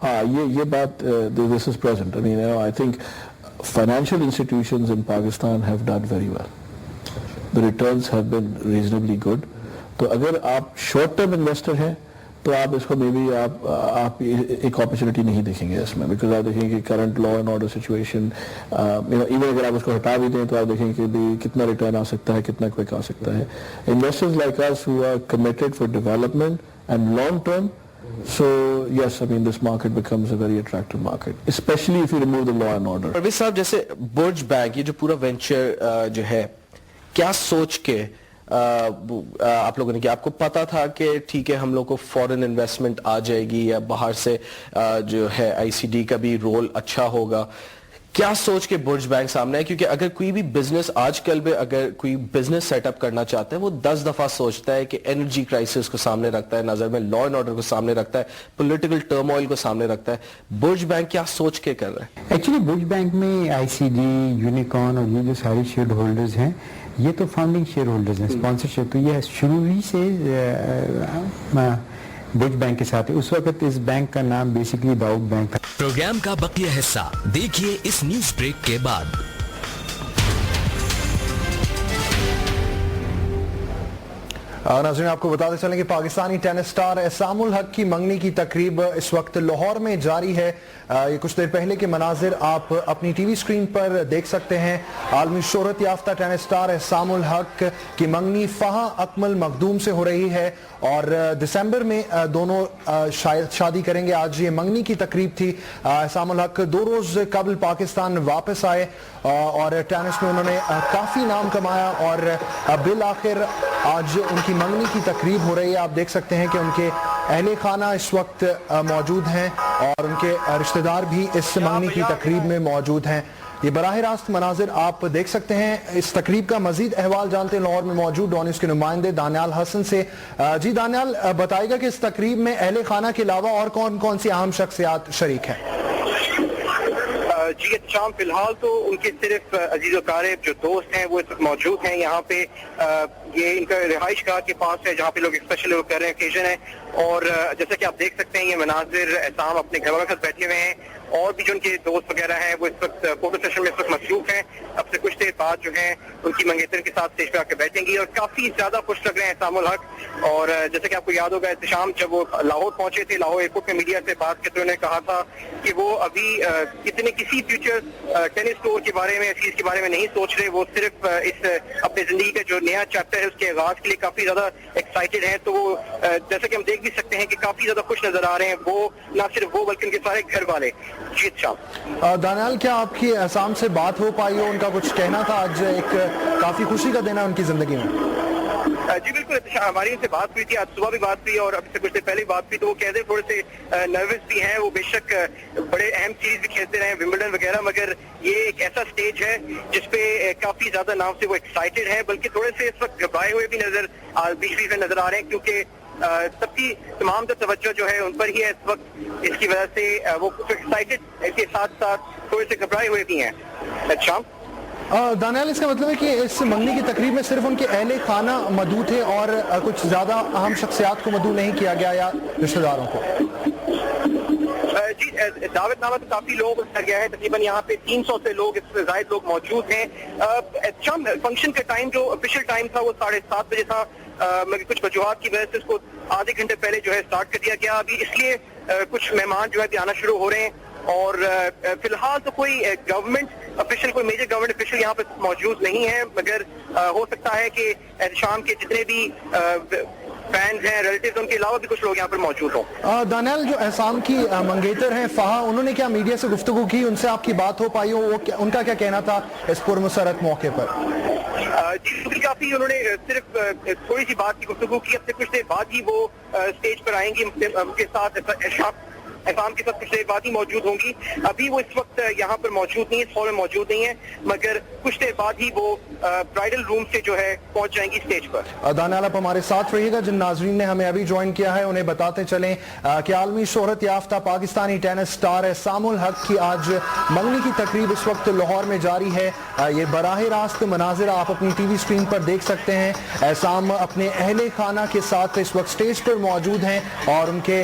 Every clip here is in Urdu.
ہاں یہ بات this is present. I mean, I think financial institutions in Pakistan have done very well. The returns have been reasonably good. تو اگر آپ شارٹ ٹرم انویسٹر ہیں تو آپ اس کو مے بی آپ ایک اپرچونیٹی نہیں دیکھیں گے اس میں, بیکاز آپ دیکھیں کہ current law and order situation, even اگر آپ اس کو ہٹا بھی دیں تو آپ دیکھیں کہ کتنا ریٹرن آ سکتا ہے, کتنا کوئک آ سکتا ہے. Investors like us who are committed for development and long term, so yes, I mean this market becomes a very attractive market, especially if you remove the law and order. Parvez صاحب, جیسے برج بینک یہ جو پورا وینچر جو ہے, کیا سوچ کے آپ لوگوں نے کیا, آپ کو پتا تھا کہ ٹھیک ہے ہم لوگ کو فورن انویسٹمنٹ آ جائے گی یا باہر سے جو ہے آئی سی ڈی کا بھی رول اچھا ہوگا, کیا سوچ کے برج بینک سامنے ہے؟ کیونکہ اگر کوئی بھی بزنس آج کل میں اگر کوئی بزنس سیٹ اپ کرنا چاہتا ہے وہ 10 دفعہ سوچتا ہے کہ انرجی کرائسس کو سامنے رکھتا ہے, نظر میں لا اینڈ آرڈر کو سامنے رکھتا ہے, پولیٹیکل ٹرموائل کو سامنے رکھتا ہے. برج بینک کیا سوچ کے کر رہا ہے؟ ایکچولی برج بینک میں آئی سی ڈی, یونیکارن اور یہ جو سارے شیئر ہولڈرز ہیں یہ تو فاؤنڈنگ شیئر ہولڈرز ہیں, اسپانسرشپ تو یہ شروع ہی سے برج بینک کے ساتھ ہے. اس وقت اس بینک کا نام بیسکلی داؤد بینک تھا. پروگرام کا بقیہ حصہ دیکھیے اس نیوز بریک کے بعد. ناظرین, آپ کو بتاتے چلیں کہ پاکستانی ٹینس سٹار احسام الحق کی منگنی کی تقریب اس وقت لاہور میں جاری ہے. یہ کچھ دیر پہلے کے مناظر آپ اپنی ٹی وی سکرین پر دیکھ سکتے ہیں. عالمی شہرت یافتہ ٹینس سٹار احسام الحق کی منگنی فہا اکمل مخدوم سے ہو رہی ہے اور دسمبر میں دونوں شاید شادی کریں گے. آج یہ منگنی کی تقریب تھی. احسام الحق 2 روز قبل پاکستان واپس آئے اور ٹینس میں انہوں نے کافی نام کمایا اور بالآخر آج ان کی منگنی کی تقریب ہو رہی ہے. آپ دیکھ سکتے ہیں کہ ان کے اہل خانہ اس وقت موجود ہیں اور ان کے رشتہ دار بھی اس منگنی کی تقریب میں موجود ہیں. یہ براہ راست مناظر آپ دیکھ سکتے ہیں. اس تقریب کا مزید احوال جانتے ہیں لاہور میں موجود ڈون نیوز کے نمائندے دانیال حسن سے. جی دانیال, بتائے گا کہ اس تقریب میں اہل خانہ کے علاوہ اور کون کون سی اہم شخصیات شریک ہیں؟ جی شام فی الحال تو ان کے صرف عزیز و قارب جو دوست ہیں وہ اس وقت موجود ہیں یہاں پہ. یہ ان کا رہائش گاہ کے پاس ہے جہاں پہ لوگ اسپیشل کر رہے ہیں, اوکیزن ہے. اور جیسا کہ آپ دیکھ سکتے ہیں یہ مناظر احسام اپنے گھر والوں کے ساتھ بیٹھے ہوئے ہیں اور بھی جو ان کے دوست وغیرہ ہیں وہ اس وقت فوٹو سیشن میں اس وقت مصروف ہیں. اب سے کچھ دیر بعد جو ہیں ان کی منگیتر کے ساتھ اسٹیج پہ آ کے بیٹھیں گی اور کافی زیادہ خوش لگ رہے ہیں احسام الحق. اور جیسا کہ آپ کو یاد ہوگا احتشام جب وہ لاہور پہنچے تھے, لاہور ایئرپورٹ میں میڈیا سے بات کرتے انہوں نے کہا تھا کہ وہ ابھی کسی فیوچر ٹینس ٹور کے بارے میں, اس چیز کے بارے میں نہیں سوچ رہے. وہ صرف اس اپنے زندگی کا جو نیا چیپٹر ہے اس کے آغاز کے لیے کافی زیادہ ایکسائٹیڈ ہیں. تو وہ جیسا کہ ہم دیکھ بھی سکتے ہیں کہ کافی زیادہ خوش نظر آ رہے ہیں, وہ نہ صرف وہ بلکہ ان کے سارے گھر والے. جی دانیال, کیا آپ کی احسام سے بات ہو پائی ہو؟ ان کا کچھ کہنا تھا, آج ایک کافی خوشی کا دن ہے ان کی زندگی میں. جی بالکل, ہماری ان سے بات ہوئی تھی, آج صبح بھی بات ہوئی اور اب سے کچھ دیر پہلے بات ہوئی. تو وہ کہتے تھوڑے سے نروس بھی ہیں. وہ بے شک بڑے اہم چیز بھی کھیلتے رہے, ومبلڈن وغیرہ, مگر یہ ایک ایسا سٹیج ہے جس پہ کافی زیادہ نام سے وہ ایکسائٹیڈ ہیں, بلکہ تھوڑے سے اس وقت گھبرائے ہوئے بھی بیچ بیچ میں نظر آ رہے ہیں کیونکہ سب کی تمام توجہ جو ہے ان پر ہی ہے اس وقت. اس کی وجہ سے وہ ایکسائٹیڈ کے ساتھ ساتھ تھوڑے سے گھبرائے ہوئے بھی ہیں. اچھا دانیال, اس کا مطلب ہے کہ اس منگنی کی تقریب میں صرف ان کے اہل خانہ مدعو تھے اور کچھ زیادہ اہم شخصیات کو مدعو نہیں کیا گیا یا رشتہ داروں کو؟ جی دعوت نامہ تو کافی لوگ کر گیا ہے, تقریباً یہاں پہ 300 سے لوگ, اس سے زائد لوگ موجود ہیں. شام فنکشن کا ٹائم جو آفیشیل ٹائم تھا وہ 7:30 بجے تھا, مگر کچھ وجوہات کی وجہ سے اس کو آدھے گھنٹے پہلے جو ہے اسٹارٹ کر دیا گیا. ابھی اس لیے کچھ مہمان جو ہے آنا شروع ہو رہے ہیں اور فی الحال تو کوئی گورنمنٹ افیشل, کوئی میجر گورنمنٹ افیشل یہاں پہ موجود نہیں ہے, مگر ہو سکتا ہے کہ احتشام کے جتنے بھی فینز ہیں, ریلیٹیوز, ان کے علاوہ بھی کچھ لوگ یہاں پر موجود ہوں. دانیال, جو احسام کی منگیتر ہیں فہا, انہوں نے کیا میڈیا سے گفتگو کی؟ ان سے آپ کی بات ہو پائی ہو؟ ان کا کیا کہنا تھا اس پرمسرت موقع پر؟ جی کافی انہوں نے صرف تھوڑی سی بات کی گفتگو کی. اب سے کچھ دیر بعد ہی وہ اسٹیج پر آئیں گی, ان کے ساتھ احسام کے ساتھ کچھ دیر بعد ہی موجود ہوں گی. ابھی وہ اس وقت یہاں پر موجود نہیں ہے, اس ہال میں موجود نہیں ہے, مگر کچھ دیر بعد ہی وہ برائڈل روم سے جو ہے پہنچ جائیں گی اسٹیج پر. دانیال, آپ ہمارے ساتھ رہیے گا. جن ناظرین نے ہمیں ابھی جوائن کیا ہے انہیں بتاتے چلیں کہ عالمی شہرت یافتہ پاکستانی ٹینس سٹار احسام الحق کی آج منگنی کی تقریب اس وقت لاہور میں جاری ہے. یہ براہ راست مناظر آپ اپنی ٹی وی سکرین پر دیکھ سکتے ہیں. احسام اپنے اہل خانہ کے ساتھ اس وقت اسٹیج پر موجود ہیں اور ان کے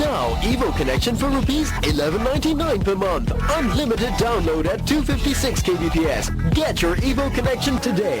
Now Evo connection for rupees 11.99 per month. Unlimited download at 256 kbps. Get your Evo connection today.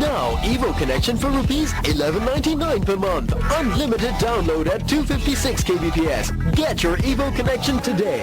Now Evo connection for rupees 11.99 per month. Unlimited download at 256 kbps. Get your Evo connection today.